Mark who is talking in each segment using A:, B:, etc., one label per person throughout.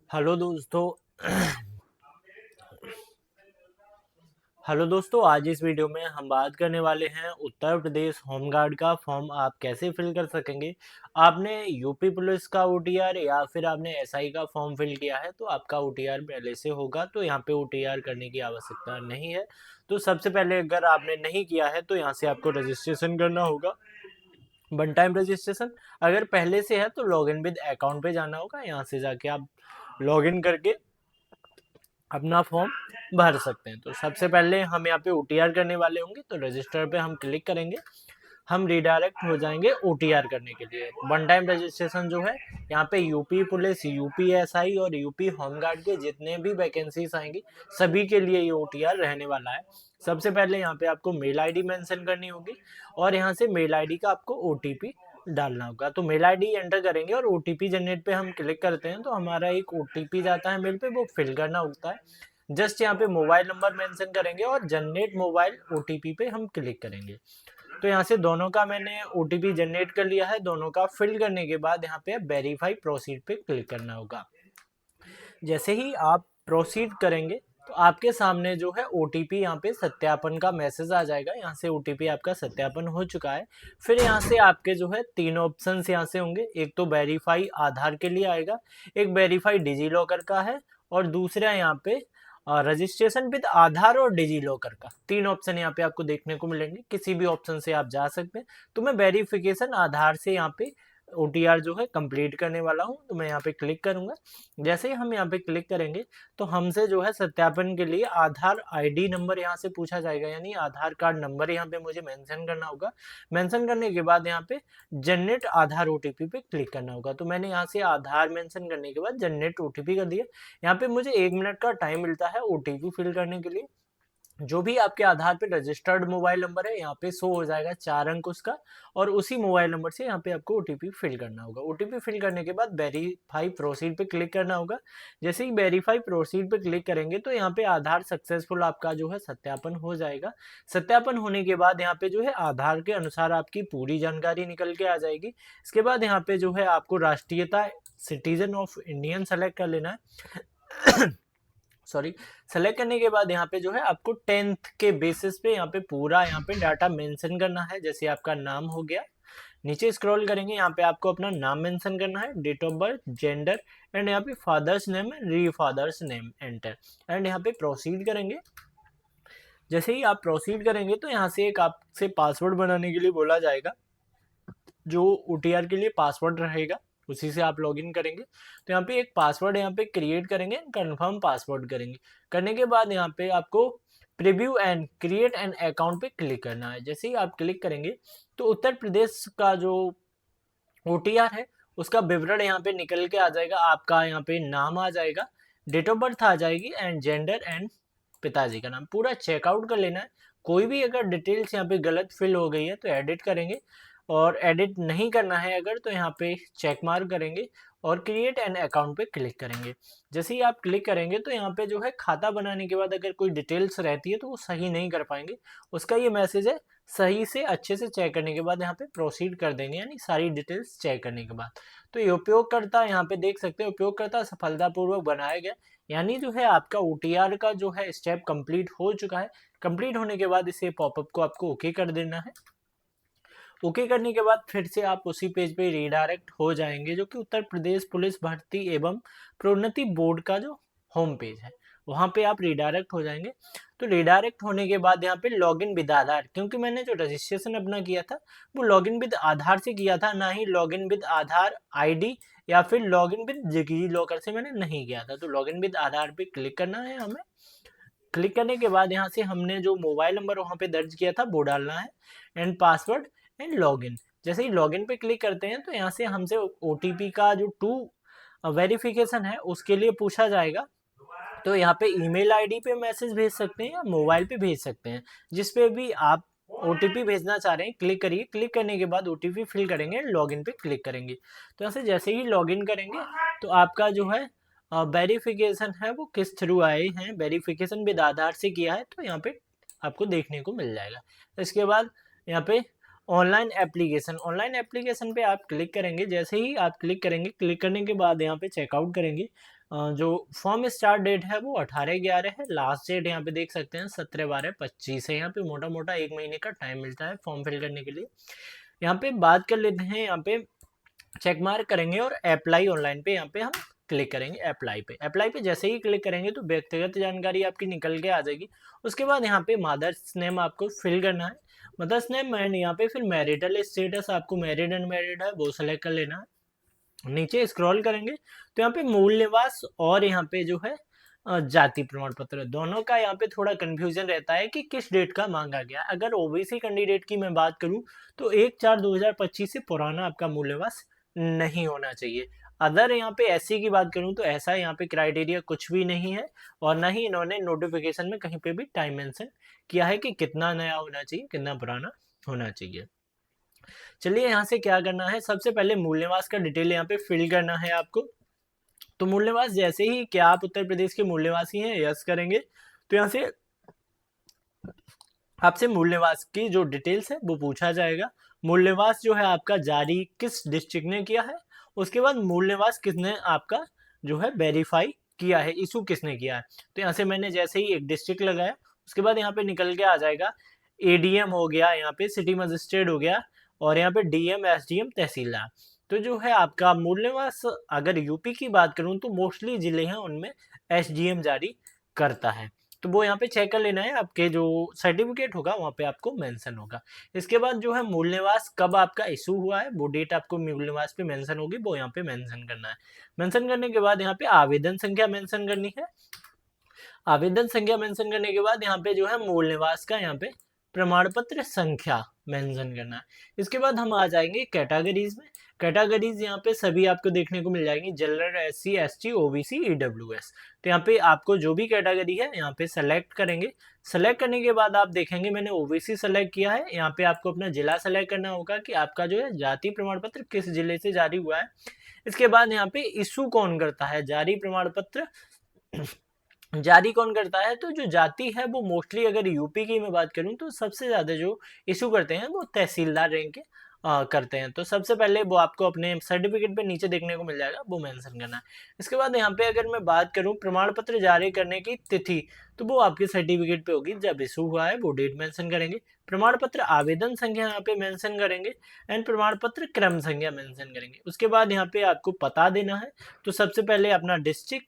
A: Hello दोस्तों। Hello दोस्तों, आज इस वीडियो में हम बात करने वाले हैं उत्तर प्रदेश होमगार्ड का फॉर्म आप कैसे फिल कर सकेंगे। आपने यूपी पुलिस का ओटीआर या फिर आपने एसआई का फॉर्म फिल किया है तो आपका ओटीआर पहले से होगा, तो यहाँ पे ओटीआर करने की आवश्यकता नहीं है। तो सबसे पहले अगर आपने नहीं किया है तो यहाँ से आपको रजिस्ट्रेशन करना होगा, वन टाइम रजिस्ट्रेशन। अगर पहले से है तो लॉगिन विद अकाउंट पे जाना होगा, यहाँ से जाके आप लॉगिन करके अपना फॉर्म भर सकते हैं। तो सबसे पहले हम यहाँ पे ओटीआर करने वाले होंगे, तो रजिस्टर पे हम क्लिक करेंगे, हम रिडायरेक्ट हो जाएंगे ओटीआर करने के लिए। वन टाइम रजिस्ट्रेशन जो है यहाँ पे यूपी पुलिस, यूपी एसआई और यूपी होमगार्ड के जितने भी वैकेंसीज आएंगी सभी के लिए ये ओटीआर रहने वाला है। सबसे पहले यहाँ पे आपको मेल आईडी मेंशन करनी होगी और यहाँ से मेल आईडी का आपको ओटीपी डालना होगा। तो मेल आईडी एंटर करेंगे और ओटीपी जनरेट पे हम क्लिक करते हैं तो हमारा एक ओटीपी जाता है मेल पे, वो फिल करना होता है। जस्ट यहाँ पे मोबाइल नंबर मेंशन करेंगे और जनरेट मोबाइल ओटीपी पे हम क्लिक करेंगे। तो यहाँ से दोनों का मैंने ओटीपी जनरेट कर लिया है। दोनों का फिल करने के बाद यहाँ पे वेरीफाई प्रोसीड पे क्लिक करना होगा। जैसे ही आप प्रोसीड करेंगे तो आपके सामने जो है ओटीपी यहाँ पे सत्यापन का मैसेज आ जाएगा। यहाँ से ओटीपी आपका सत्यापन हो चुका है। फिर यहाँ से आपके जो है तीन ऑप्शन यहाँ से होंगे। एक तो वेरीफाई आधार के लिए आएगा, एक वेरीफाई डिजी लॉकर का है और दूसरा यहाँ पे रजिस्ट्रेशन विद आधार और डिजी लॉकर का। तीन ऑप्शन यहाँ पे आपको देखने को मिलेंगे, किसी भी ऑप्शन से आप जा सकते हैं। तो मैं वेरिफिकेशन आधार से यहाँ पे ओटीआर जो है कंप्लीट करने वाला हूँ, तो मैं यहाँ पे क्लिक करूंगा। जैसे ही हम यहाँ पे क्लिक करेंगे तो हमसे जो है सत्यापन के लिए आधार आईडी नंबर यहाँ से पूछा जाएगा, यानी आधार कार्ड नंबर यहाँ पे मुझे मेंशन करना होगा। मेंशन करने के बाद यहाँ पे जनरेट आधार ओटीपी पे क्लिक करना होगा। तो मैंने यहाँ से आधार मेंशन करने के बाद जनरेट ओटीपी कर दिया। यहाँ पे मुझे 1 मिनट का टाइम मिलता है ओटीपी फिल करने के लिए। जो भी आपके आधार पे रजिस्टर्ड मोबाइल नंबर है यहाँ पे शो हो जाएगा 4 अंक उसका, और उसी मोबाइल नंबर से यहाँ पे आपको ओटीपी फिल करना होगा। ओटीपी फिल करने के बाद वेरीफाई प्रोसीड पे क्लिक करना होगा। जैसे ही वेरीफाई प्रोसीड पे क्लिक करेंगे तो यहाँ पे आधार सक्सेसफुल आपका जो है सत्यापन हो जाएगा। सत्यापन होने के बाद यहाँ पे जो है आधार के अनुसार आपकी पूरी जानकारी निकल के आ जाएगी। इसके बाद यहाँ पे जो है आपको राष्ट्रीयता सिटीजन ऑफ इंडियन सेलेक्ट कर लेना है। सॉरी, सेलेक्ट करने के बाद यहाँ पे जो है आपको 10th के बेसिस पे यहाँ पे पूरा यहाँ पे डाटा मेंशन करना है। जैसे आपका नाम हो गया, नीचे स्क्रॉल करेंगे, यहाँ पे आपको अपना नाम मेंशन करना है, date of birth, gender and यहाँ पे फादर्स नेम एंड री फादर्स नेम एंटर एंड यहाँ पे प्रोसीड करेंगे। जैसे ही आप प्रोसीड करेंगे तो यहाँ से एक आपसे पासवर्ड बनाने के लिए बोला जाएगा, जो ओटीआर के लिए पासवर्ड रहेगा उसी से आप लॉगिन करेंगे। तो यहाँ पे एक पासवर्ड यहाँ पे क्रिएट करेंगे, कंफर्म पासवर्ड करेंगे। करने के बाद यहाँ पे आपको preview and create an account पे क्लिक करना है। जैसे ही आप क्लिक करेंगे तो उत्तर प्रदेश का जो ओटीआर है उसका विवरण यहाँ पे निकल के आ जाएगा। आपका यहाँ पे नाम आ जाएगा, डेट ऑफ बर्थ आ जाएगी एंड जेंडर एंड पिताजी का नाम पूरा चेकआउट कर लेना है। कोई भी अगर डिटेल्स यहाँ पे गलत फिल हो गई है तो एडिट करेंगे, और एडिट नहीं करना है अगर तो यहाँ पे चेक मार्क करेंगे और क्रिएट एन अकाउंट पे क्लिक करेंगे। जैसे ही आप क्लिक करेंगे तो यहाँ पे जो है खाता बनाने के बाद अगर कोई डिटेल्स रहती है तो वो सही नहीं कर पाएंगे, उसका ये मैसेज है। सही से अच्छे से चेक करने के बाद यहाँ पे प्रोसीड कर देंगे, यानी सारी डिटेल्स चेक करने के बाद। तो ये उपयोगकर्ता यहाँ पे देख सकते हैं उपयोगकर्ता सफलतापूर्वक बनाया गया, यानी जो है आपका ओटीआर का जो है स्टेप कंप्लीट हो चुका है। कंप्लीट होने के बाद इसे पॉपअप को आपको ओके कर देना है। ओके करने के बाद फिर से आप उसी पेज पे रिडायरेक्ट हो जाएंगे, जो कि उत्तर प्रदेश पुलिस भर्ती एवं प्रोन्नति बोर्ड का जो होम पेज है वहां पे आप रिडायरेक्ट हो जाएंगे। तो रिडायरेक्ट होने के बाद यहाँ पे लॉगिन विद आधार, क्योंकि मैंने जो रजिस्ट्रेशन अपना किया था वो लॉगिन विद आधार से किया था, ना ही लॉगिन विद आधार आईडी या फिर लॉगिन विद डिजी लॉकर से मैंने नहीं किया था। तो लॉगिन विद आधार पे क्लिक करना है हमें। क्लिक करने के बाद यहाँ से हमने जो मोबाइल नंबर वहाँ पे दर्ज किया था वो डालना है एंड पासवर्ड एंड लॉगिन। जैसे ही लॉगिन पे क्लिक करते हैं तो यहाँ से हमसे ओटीपी का जो टू वेरिफिकेशन है उसके लिए पूछा जाएगा। तो यहाँ पे ईमेल आईडी पे मैसेज भेज सकते हैं या मोबाइल पे भेज सकते हैं, जिस पे भी आप ओटीपी भेजना चाह रहे हैं क्लिक करिए। क्लिक करने के बाद ओटीपी फिल करेंगे, लॉगिन पे क्लिक करेंगे। तो यहाँ से जैसे ही लॉगिन करेंगे तो आपका जो है वेरिफिकेशन है वो किस थ्रू आए हैं, वेरिफिकेशन विद आधार से किया है तो यहाँ पे आपको देखने को मिल जाएगा। इसके बाद यहाँ पे ऑनलाइन एप्लीकेशन पे आप क्लिक करेंगे। जैसे ही आप क्लिक करेंगे, क्लिक करने के बाद यहाँ पे चेकआउट करेंगे। जो फॉर्म स्टार्ट डेट है वो 18/11 है। लास्ट डेट यहाँ पे देख सकते हैं 17/12/25 है। यहाँ पे मोटा-मोटा 1 महीने का टाइम मिलता है फॉर्म फिल करने के लिए। यहाँ पे बात कर लेते हैं, यहाँ पे चेक मार्क करेंगे और अप्लाई ऑनलाइन पे यहाँ पे हम क्लिक करेंगे। अप्लाई पे जैसे ही क्लिक करेंगे तो व्यक्तिगत जानकारी आपकी निकल के आ जाएगी। उसके बाद यहाँ पे मदर्स नेम आपको फिल करना है। मदर्स नेम एंड यहाँ पे फिर मैरिटल स्टेटस आपको मैरिड अनमैरिड है वो सेलेक्ट कर लेना है। नीचे स्क्रॉल करेंगे तो यहाँ पे मूल निवास और यहाँ पे जो है जाति प्रमाण पत्र, दोनों का यहाँ पे थोड़ा कंफ्यूजन रहता है कि किस डेट का मांगा गया। अगर ओबीसी कैंडिडेट की मैं बात करूं तो 1/4/2025 से पुराना आपका मूल निवास नहीं होना चाहिए। अदर यहाँ पे एससी की बात करूं तो ऐसा यहाँ पे क्राइटेरिया कुछ भी नहीं है और ना ही इन्होंने नोटिफिकेशन में कहीं पे भी टाइम मेंशन किया है कि कितना नया होना चाहिए, कितना पुराना होना चाहिए। चलिए यहाँ से क्या करना है, सबसे पहले मूल निवास का डिटेल यहाँ पे फिल करना है आपको। तो मूल निवास जैसे ही, क्या आप उत्तर प्रदेश के मूल निवासी हैं, यस करेंगे तो यहाँ से आपसे मूल निवास की जो डिटेल्स है वो पूछा जाएगा। मूल निवास जो है आपका जारी किस डिस्ट्रिक्ट ने किया है, उसके बाद मूल निवास किसने आपका जो है वेरीफाई किया है, इशू किसने किया है। तो यहाँ से मैंने जैसे ही एक डिस्ट्रिक्ट लगाया, उसके बाद यहाँ पे निकल के आ जाएगा एडीएम हो गया, यहाँ पे सिटी मजिस्ट्रेट हो गया और यहाँ पे डीएम, एसडीएम, तहसीलदार। तो जो है आपका मूल निवास, अगर यूपी की बात करूं तो मोस्टली जिले हैं उनमें एसडीएम जारी करता है। तो वो यहाँ पे चेक कर लेना है, आपके जो सर्टिफिकेट होगा वहाँ पे आपको मेंशन होगा। इसके बाद जो है मूल निवास कब आपका इशू हुआ है वो डेट आपको मूल निवास पे मेंशन होगी, वो यहाँ पे मेंशन करना है। मेंशन करने के बाद यहाँ पे आवेदन संख्या मेंशन करनी है। आवेदन संख्या मेंशन करने के बाद यहाँ पे जो है मूल निवास का यहाँ पे प्रमाण पत्र संख्या मेंशन करना है। इसके बाद हम आ जाएंगे कैटेगरीज में। कैटेगरीज यहाँ पे सभी आपको देखने को मिल जाएंगी, general, SC, ST, OBC, EWS. तो यहाँ पे आपको जो भी कैटेगरी है यहाँ पे सेलेक्ट करेंगे। सेलेक्ट करने के बाद आप देखेंगे मैंने ओबीसी सेलेक्ट किया है। यहाँ पे आपको अपना जिला सेलेक्ट करना होगा कि आपका जो है जाति प्रमाण पत्र किस जिले से जारी हुआ है। इसके बाद यहाँ पे इशू कौन करता है जारी प्रमाण पत्र, जारी कौन करता है, तो जो जाति है वो मोस्टली अगर यूपी की मैं बात करूं तो सबसे ज्यादा जो इशू करते हैं वो तहसीलदार रैंक के करते हैं। तो सबसे पहले वो आपको अपने सर्टिफिकेट पे नीचे देखने को मिल जाएगा, वो मेंशन करना है। इसके बाद यहाँ पे अगर मैं बात करूं प्रमाण पत्र जारी करने की तिथि, तो वो आपके सर्टिफिकेट पे होगी, जब इशू हुआ है वो डेट मेंशन करेंगे। प्रमाण पत्र आवेदन संख्या यहाँ पे मेंशन करेंगे एंड प्रमाण पत्र क्रम संख्या मेंशन करेंगे। उसके बाद यहाँ पे आपको पता देना है। तो सबसे पहले अपना डिस्ट्रिक्ट,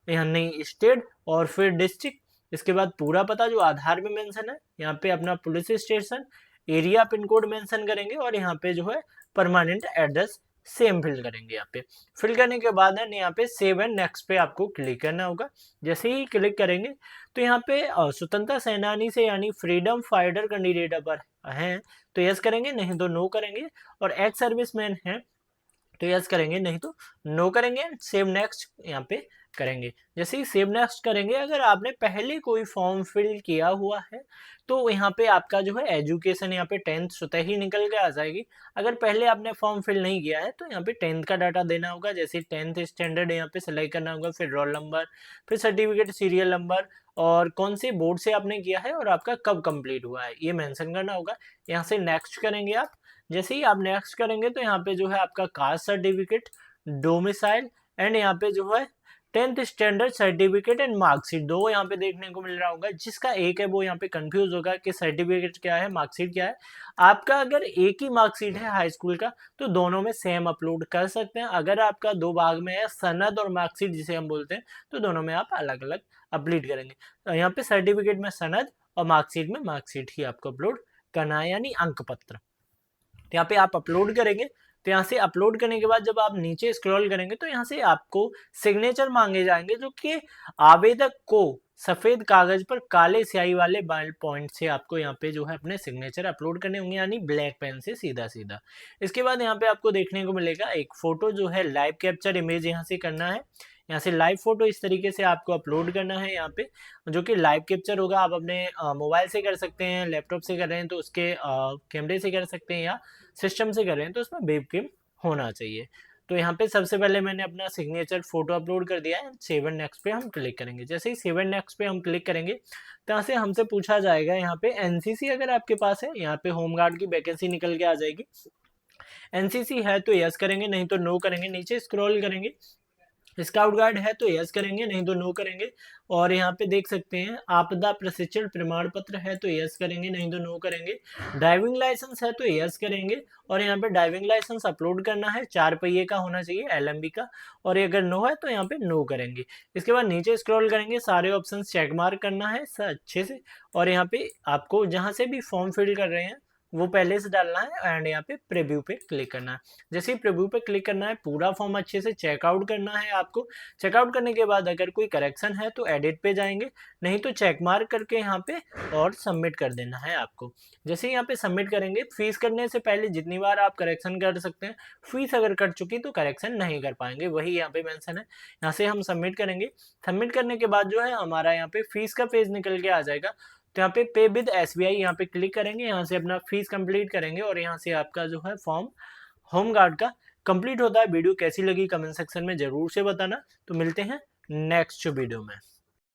A: यहाँ नहीं स्टेट और फिर डिस्ट्रिक्ट, इसके बाद पूरा पता जो आधार में मेंशन है, यहाँ पे अपना police station, area, pin code mention करेंगे और यहाँ पे जो है परमानेंट एड्रेस सेम फिल करेंगे। यहाँ पे फिल करने के बाद है यहाँ पे सेव एंड नेक्स्ट पे आपको क्लिक करना होगा। जैसे ही क्लिक करेंगे तो यहाँ पे स्वतंत्रता सेनानी से यानी फ्रीडम फाइटर कैंडिडेट अगर हैं तो यस करेंगे, नहीं तो नो करेंगे। और एक्स सर्विसमैन है तो यस करेंगे, नहीं तो नो करेंगे। सेव नेक्स्ट यहाँ पे करेंगे। जैसे ही सेव नेक्स्ट करेंगे, अगर आपने पहले कोई फॉर्म फिल किया हुआ है तो यहाँ पे आपका जो है एजुकेशन यहाँ पे 10th स्वतः ही निकल के आ जाएगी। अगर पहले आपने फॉर्म फिल नहीं किया है तो यहाँ पे 10th का डाटा देना होगा। जैसे 10th स्टैंडर्ड यहाँ पे सेलेक्ट करना होगा, फिर रोल नंबर, फिर सर्टिफिकेट सीरियल नंबर और कौन से बोर्ड से आपने किया है और आपका कब कंप्लीट हुआ है ये मेंशन करना होगा। यहाँ से नेक्स्ट करेंगे आप। जैसे ही आप नेक्स्ट करेंगे तो यहाँ पे जो है आपका कास्ट सर्टिफिकेट, डोमिसाइल एंड यहाँ पे जो है 10th standard certificate and marksheet, दो यहाँ पे देखने को मिल रहा होगा। जिसका एक है वो यहाँ पे कंफ्यूज होगा कि सर्टिफिकेट क्या है, मार्कशीट क्या है। आपका अगर एक ही मार्कशीट है हाई स्कूल का तो दोनों में सेम अपलोड कर सकते हैं। अगर आपका दो भाग में है, सनद और मार्कशीट जिसे हम बोलते हैं, तो दोनों में आप अलग अलग अपलोड करेंगे। तो यहाँ पे सर्टिफिकेट में सनद और मार्कशीट में मार्कशीट ही आपको अपलोड करना है, यानी अंक पत्र। तो यहाँ पे आप अपलोड करेंगे। तो यहाँ से अपलोड करने के बाद जब आप नीचे स्क्रॉल करेंगे तो यहाँ से आपको सिग्नेचर मांगे जाएंगे, जो कि आवेदक को सफेद कागज पर काले स्याही वाले बाल पॉइंट से आपको यहाँ पे जो है अपने सिग्नेचर अपलोड करने होंगे, यानी ब्लैक पेन से सीधा सीधा। इसके बाद यहाँ पे आपको देखने को मिलेगा एक फोटो जो है लाइव कैप्चर इमेज यहाँ से करना है। यहाँ से लाइव फोटो इस तरीके से आपको अपलोड करना है यहाँ पे, जो कि लाइव कैप्चर होगा। आप अपने मोबाइल से कर सकते हैं, लैपटॉप से कर रहे हैं तो उसके कैमरे से कर सकते हैं, या सिस्टम से कर रहे हैं तो उसमें वेबकैम होना चाहिए। तो यहाँ पे सबसे पहले मैंने अपना सिग्नेचर फोटो अपलोड कर दिया है। सेव एंड नेक्स्ट पे हम क्लिक करेंगे। जैसे ही सेव एंड नेक्स्ट पे हम क्लिक करेंगे तो यहाँ से हमसे पूछा जाएगा यहाँ पे एनसीसी अगर आपके पास है, यहाँ पे होमगार्ड की वैकेंसी निकल के आ जाएगी। एनसीसी है तो यस करेंगे, नहीं तो नो करेंगे। नीचे स्क्रॉल करेंगे, स्काउट गार्ड है तो यस करेंगे, नहीं तो नो करेंगे। और यहाँ पे देख सकते हैं आपदा प्रशिक्षण प्रमाण पत्र है तो यस करेंगे, नहीं तो नो करेंगे। ड्राइविंग लाइसेंस है तो यस करेंगे, और यहाँ पे ड्राइविंग लाइसेंस अपलोड करना है, 4 पहिए का होना चाहिए, एलएमबी का। और ये अगर नो है तो यहाँ पे नो करेंगे। इसके बाद नीचे स्क्रॉल करेंगे, सारे ऑप्शन चेक मार्क करना है अच्छे से। और यहाँ पे आपको जहाँ से भी फॉर्म फिल कर रहे हैं वो पहले से डालना है, एंड यहाँ पे प्रीव्यू पे क्लिक करना है। जैसे ही प्रीव्यू पे क्लिक करना है, पूरा फॉर्म अच्छे से चेकआउट करना है आपको। चेकआउट करने के बाद अगर कोई करेक्शन है तो एडिट पे जाएंगे, नहीं तो चेक मार्क करके यहाँ पे और सबमिट कर देना है आपको। जैसे ही यहाँ पे सबमिट करेंगे, फीस करने से पहले जितनी बार आप करेक्शन कर सकते हैं, फीस अगर कट चुकी तो करेक्शन नहीं कर पाएंगे, वही यहाँ पे मेंशन है। यहाँ से हम सबमिट करेंगे। सबमिट करने के बाद जो है हमारा यहाँ पे फीस का पेज निकल के आ जाएगा। तो यहाँ पे विद एसबीआई यहाँ पे क्लिक करेंगे, यहाँ से अपना फीस कंप्लीट करेंगे, और यहाँ से आपका जो है फॉर्म होमगार्ड का कंप्लीट होता है। वीडियो कैसी लगी कमेंट सेक्शन में जरूर से बताना। तो मिलते हैं नेक्स्ट वीडियो में।